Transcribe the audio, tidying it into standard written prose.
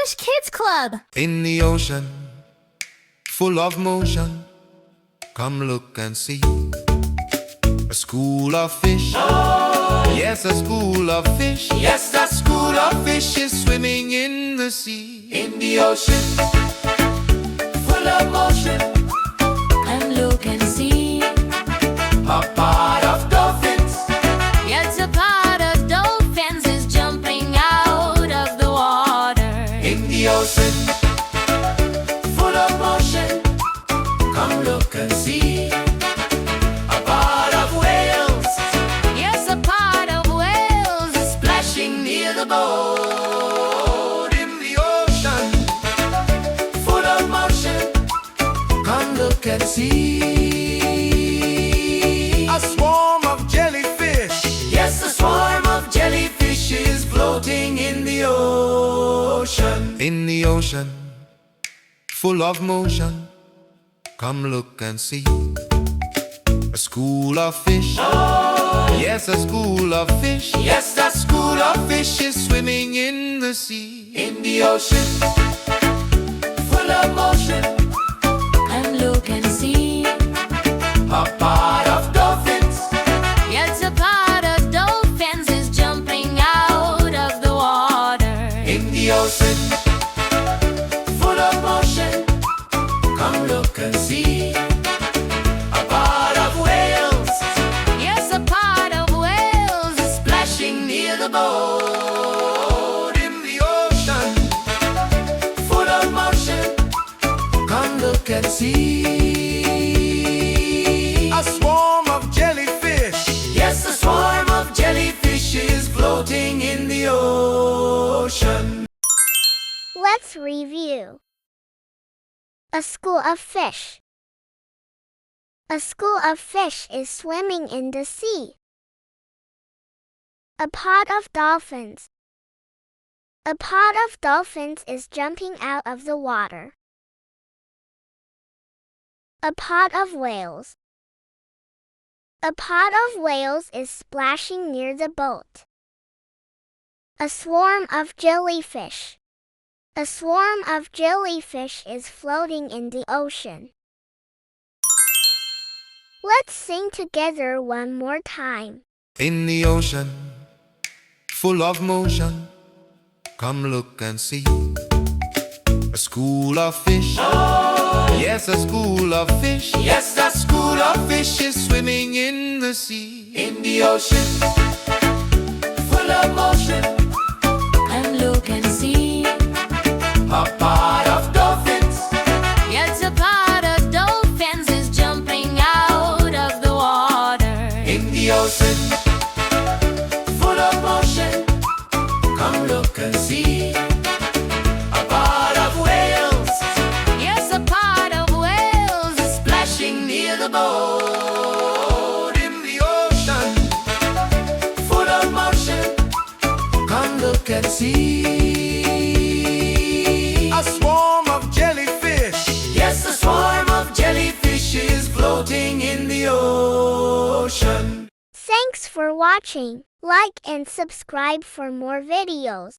Jellyfish Kids Club. In the ocean, full of motion, come look and see. A school of fish, yes, a school of fish. Yes, a school of fish is swimming in the sea. In the ocean, full of motion, Come look and see. a part of dolphins. Yes, a part of dolphins is jumping out of the water. In the ocean, full of motion, come look and see. A part of whales, Yes, a part of whales is splashing near the boat. In the ocean, full of motion, come look and see. A swarm of jellyfish, yes, a swarm of jellyfish is floating in the ocean. In the ocean, full of motion, come look and see. A school of fish, yes, a school of fish. Yes, that school of fish is swimming in the sea. In the ocean, full of motion, Come look and see. a part of dolphins. Yes, a part of dolphins is jumping out of the water. In the ocean, full of motion, come look and see. A part of whales, Yes, a part of whales is splashing near the boat. In the ocean, full of motion, come look and see. A swarm of jellyfish, yes, a swarm of jellyfish is floating in the ocean. Let's review. A school of fish. A school of fish is swimming in the sea. A pod of dolphins. A pod of dolphins is jumping out of the water. A pod of whales. A pod of whales is splashing near the boat. A swarm of jellyfish. A swarm of jellyfish is floating in the ocean. Let's sing together one more time. In the ocean, full of motion, come look and see. A school of fish, yes, a school of fish. Yes, that school of fish is swimming in the sea. In the ocean, full of motion, Come look and see. a part of dolphins. Yes, a part of dolphins is jumping out of the water. In the ocean, full of motion, come look and see. A part of whales, Yes, a part of whales is splashing near the boat. In the ocean, full of motion, come look and see. A swarm of jellyfish, yes, a swarm of jellyfish is floating in the ocean. Thanks for watching. Like and subscribe for more videos.